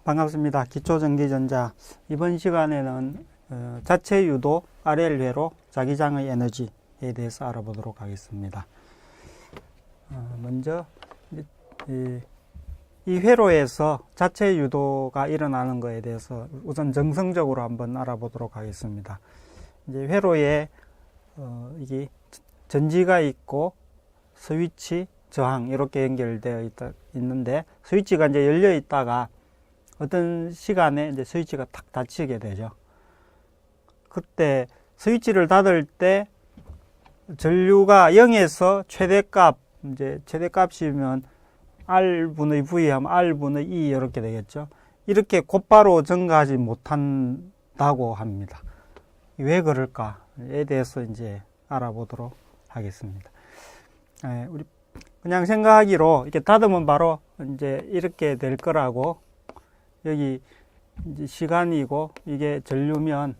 반갑습니다. 기초전기전자. 이번 시간에는 자체 유도 RL 회로 자기장의 에너지에 대해서 알아보도록 하겠습니다. 먼저 이 회로에서 자체 유도가 일어나는 것에 대해서 우선 정성적으로 한번 알아보도록 하겠습니다. 이제 회로에 이게 전지가 있고 스위치, 저항 이렇게 연결되어 있는데 스위치가 이제 열려 있다가 어떤 시간에 이제 스위치가 탁 닫히게 되죠. 그때 스위치를 닫을 때 전류가 0에서 최대값, 이제 최대값이면 R분의 V 하면 R분의 E 이렇게 되겠죠. 이렇게 곧바로 증가하지 못한다고 합니다. 왜 그럴까에 대해서 이제 알아보도록 하겠습니다. 우리 그냥 생각하기로 이렇게 닫으면 바로 이제 이렇게 될 거라고, 여기 이제 시간이고 이게 전류면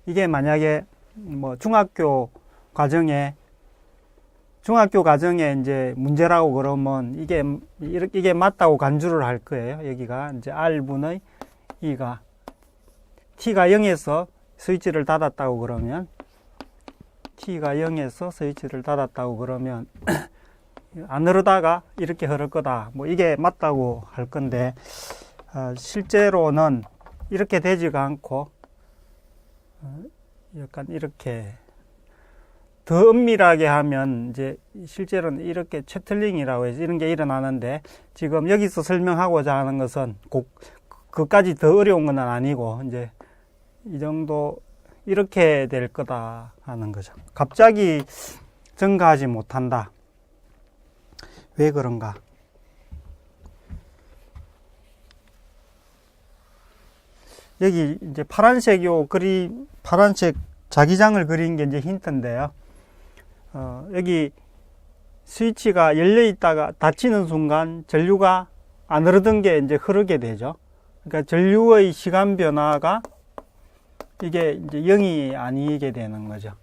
이게 만약에 뭐 중학교 과정에 이제 문제라고 그러면 이게 맞다고 간주를 할 거예요. 여기가 이제 R분의 E가 T가 0에서 스위치를 닫았다고 그러면 T가 0에서 스위치를 닫았다고 그러면 안 흐르다가 이렇게 흐를 거다. 뭐 이게 맞다고 할 건데 실제로는 이렇게 되지가 않고 약간 이렇게 더 엄밀하게 하면 이제 실제로는 이렇게 채틀링이라고 해서 이런 게 일어나는데, 지금 여기서 설명하고자 하는 것은 그까지 더 어려운 건 아니고 이제 이 정도 이렇게 될 거다 하는 거죠. 갑자기 증가하지 못한다. 왜 그런가? 여기 이제 파란색 파란색 자기장을 그린 게 이제 힌트인데요. 여기 스위치가 열려 있다가 닫히는 순간 전류가 안 흐르던 게 이제 흐르게 되죠. 그러니까 전류의 시간 변화가 이게 이제 0이 아니게 되는 거죠.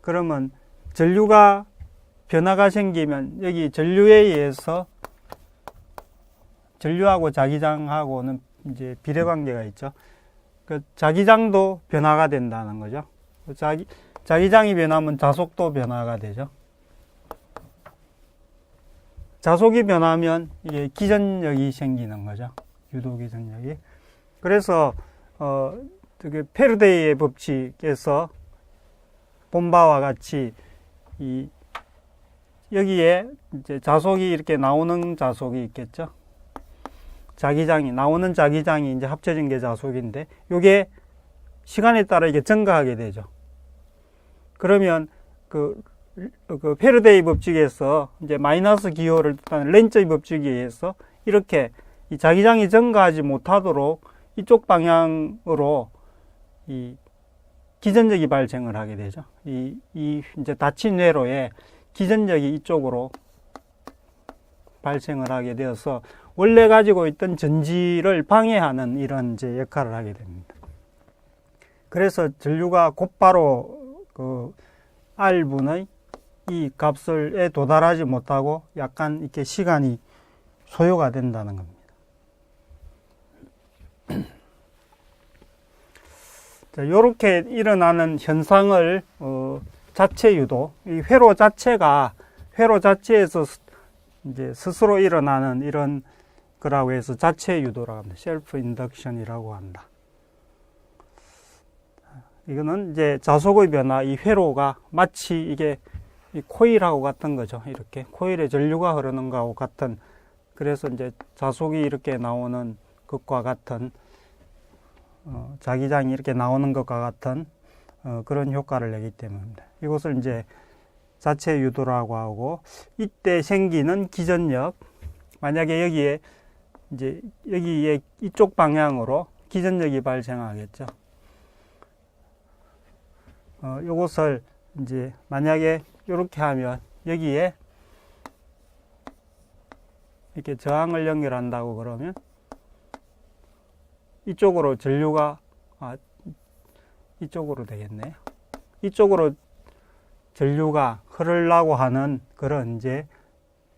그러면 전류가 변화가 생기면 여기 전류에 의해서 전류하고 자기장하고는 이제 비례관계가 있죠. 그 자기장도 변화가 된다는 거죠. 자기장이 변하면 자속도 변화가 되죠. 자속이 변하면 이게 기전력이 생기는 거죠. 유도 기전력이. 그래서 페르데이의 법칙에서 본 바와 같이 여기에 이제 자속이 이렇게 나오는 자속이 있겠죠. 나오는 자기장이 이제 합쳐진 게 자속인데, 요게 시간에 따라 이게 증가하게 되죠. 그러면 그 페르데이 법칙에서 이제 마이너스 기호를 뜻하는 렌츠의 법칙에 의해서 이렇게 이 자기장이 증가하지 못하도록 이쪽 방향으로 이 기전력이 발생을 하게 되죠. 이제 닫힌 회로에 기전력이 이쪽으로 발생을 하게 되어서 원래 가지고 있던 전지를 방해하는 이런 이제 역할을 하게 됩니다. 그래서 전류가 곧바로 R분의 이 값에 도달하지 못하고 약간 이렇게 시간이 소요가 된다는 겁니다. 자, 이렇게 일어나는 현상을 자체 유도, 이 회로 자체에서 이제 스스로 일어나는 이런 거라고 해서 자체 유도라고 합니다. 셀프 인덕션이라고 한다. 이거는 이제 자속의 변화, 이 회로가 마치 이게 이 코일하고 같은 거죠. 이렇게 코일에 전류가 흐르는 거하고 같은, 그래서 이제 자속이 이렇게 나오는 것과 같은, 자기장이 이렇게 나오는 것과 같은 그런 효과를 내기 때문입니다. 이것을 이제 자체 유도라고 하고, 이때 생기는 기전력, 만약에 여기에 이쪽 방향으로 기전력이 발생하겠죠. 요것을 이제 만약에 이렇게 하면 여기에 이렇게 저항을 연결한다고 그러면 이쪽으로 전류가 이쪽으로 되겠네요. 이쪽으로 전류가 흐르려고 하는 그런 이제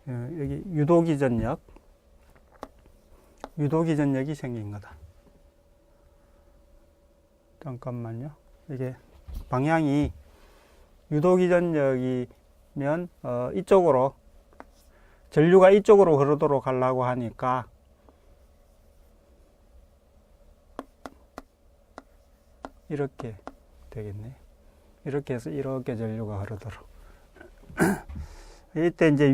여기 유도기전력, 유도기전력이 생긴 거다. 잠깐만요. 이게 방향이 유도기전력이면 이쪽으로 전류가 이쪽으로 흐르도록 하려고 하니까 이렇게 되겠네. 이렇게 해서 이렇게 전류가 흐르도록. 이때 이제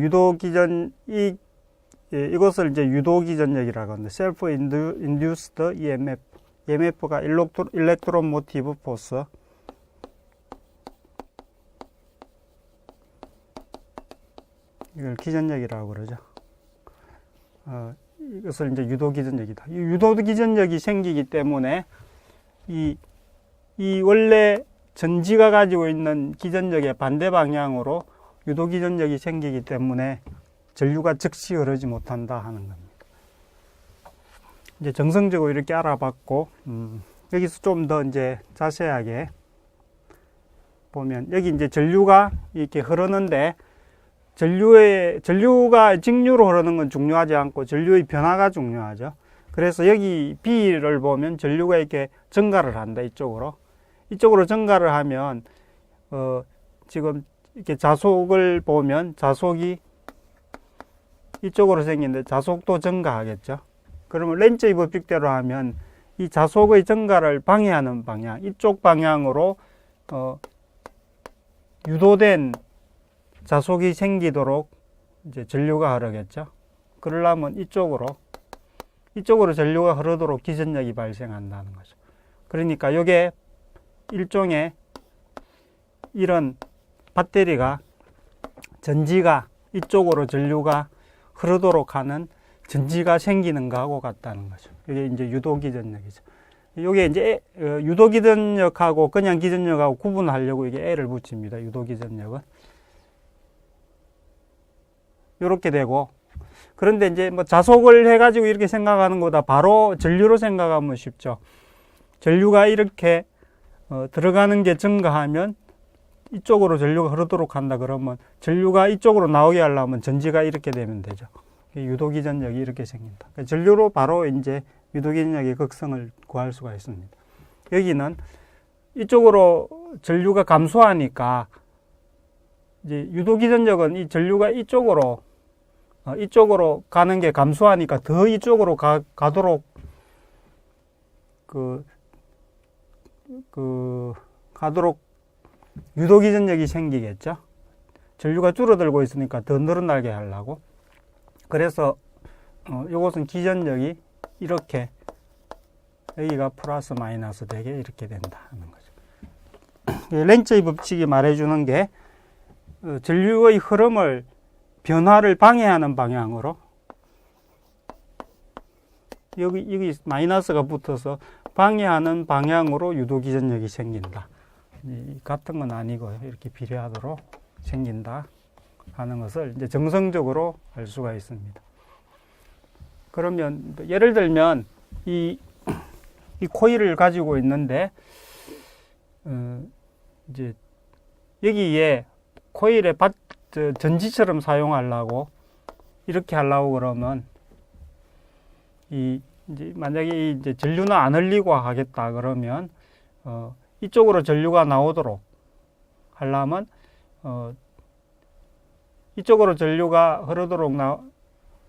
이것을 이제 유도기전력이라고 합니다. Self Induced EMF. EMF가 일렉트론 모티브 포스. 이걸 기전력이라고 그러죠. 이것을 이제 유도기전력이다. 이 유도기전력이 생기기 때문에 이 원래 전지가 가지고 있는 기전력의 반대 방향으로 유도기전력이 생기기 때문에 전류가 즉시 흐르지 못한다 하는 겁니다. 이제 정성적으로 이렇게 알아봤고, 여기서 좀 더 이제 자세하게 보면, 여기 이제 전류가 이렇게 흐르는데, 전류가 직류로 흐르는 건 중요하지 않고, 전류의 변화가 중요하죠. 그래서 여기 B를 보면 전류가 이렇게 증가를 한다, 이쪽으로. 이쪽으로 증가를 하면, 지금 이렇게 자속을 보면, 자속이 이쪽으로 생기는데, 자속도 증가하겠죠. 그러면 렌츠의 법칙대로 하면 이 자속의 증가를 방해하는 방향, 이쪽 방향으로 유도된 자속이 생기도록 이제 전류가 흐르겠죠. 그러려면 이쪽으로 전류가 흐르도록 기전력이 발생한다는 거죠. 그러니까 이게 일종의 이런 배터리가 전지가 이쪽으로 전류가 흐르도록 하는 전지가 생기는 거하고 같다는 거죠. 이게 이제 유도기전력이죠. 이게 이제 유도기전력하고 그냥 기전력하고 구분하려고 이게 L을 붙입니다. 유도기전력은. 이렇게 되고, 그런데 이제 뭐 자속을 해가지고 이렇게 생각하는 것보다 바로 전류로 생각하면 쉽죠. 전류가 이렇게 들어가는 게 증가하면 이쪽으로 전류가 흐르도록 한다 그러면 전류가 이쪽으로 나오게 하려면 전지가 이렇게 되면 되죠. 유도기전력이 이렇게 생긴다. 전류로 바로 이제 유도기전력의 극성을 구할 수가 있습니다. 여기는 이쪽으로 전류가 감소하니까 이제 유도기전력은 이 전류가 이쪽으로 가는 게 감소하니까 더 이쪽으로 가도록 가도록 유도기전력이 생기겠죠. 전류가 줄어들고 있으니까 더 늘어나게 하려고. 그래서 이것은 기전력이 이렇게 여기가 플러스 마이너스 되게 이렇게 된다 하는 거죠. 렌츠의 법칙이 말해주는 게 전류의 흐름을 변화를 방해하는 방향으로 여기 마이너스가 붙어서 방해하는 방향으로 유도기전력이 생긴다. 같은 건 아니고요. 이렇게 비례하도록 생긴다 하는 것을 이제 정성적으로 알 수가 있습니다. 그러면 예를 들면 이 코일을 가지고 있는데 이제 여기에 코일에 전지처럼 사용하려고 이렇게 하려고 그러면 이제 만약에 이제 전류는 안 흘리고 하겠다 그러면 이쪽으로 전류가 나오도록 하려면 이쪽으로 전류가 흐르도록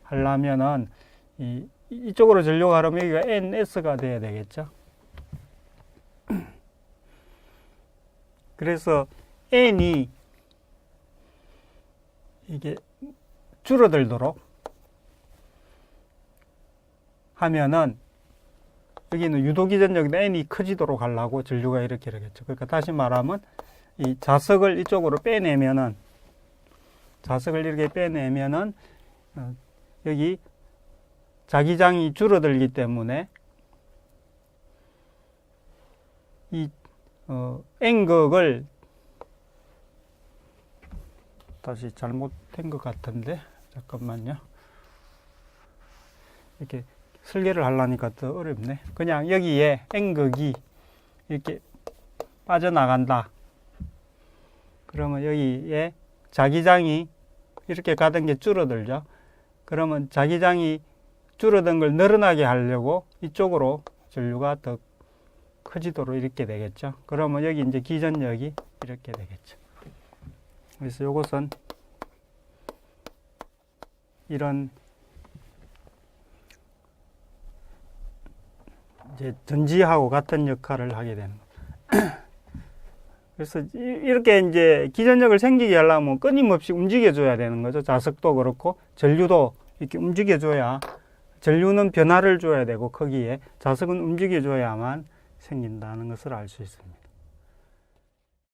하려면은 이쪽으로 전류가 흐르면 여기가 NS가 돼야 되겠죠. 그래서 N이 이게 줄어들도록 하면은 여기는 유도기전력인데 N이 커지도록 하려고 전류가 이렇게 되겠죠. 그러니까 다시 말하면 이 자석을 이쪽으로 빼내면은 자석을 이렇게 빼내면은 여기 자기장이 줄어들기 때문에 이 N극을 다시 잘못된 것 같은데 잠깐만요. 이렇게 설계를 하려니까 더 어렵네. 그냥 여기에 N극이 이렇게 빠져나간다. 그러면 여기에 자기장이 이렇게 가던 게 줄어들죠. 그러면 자기장이 줄어든 걸 늘어나게 하려고 이쪽으로 전류가 더 커지도록 이렇게 되겠죠. 그러면 여기 이제 기전력이 이렇게 되겠죠. 그래서 이것은 이런 이제 전지하고 같은 역할을 하게 되는 거죠. 그래서 이렇게 이제 기전력을 생기게 하려면 끊임없이 움직여줘야 되는 거죠. 자석도 그렇고 전류도 이렇게 움직여줘야, 전류는 변화를 줘야 되고 거기에 자석은 움직여줘야만 생긴다는 것을 알 수 있습니다.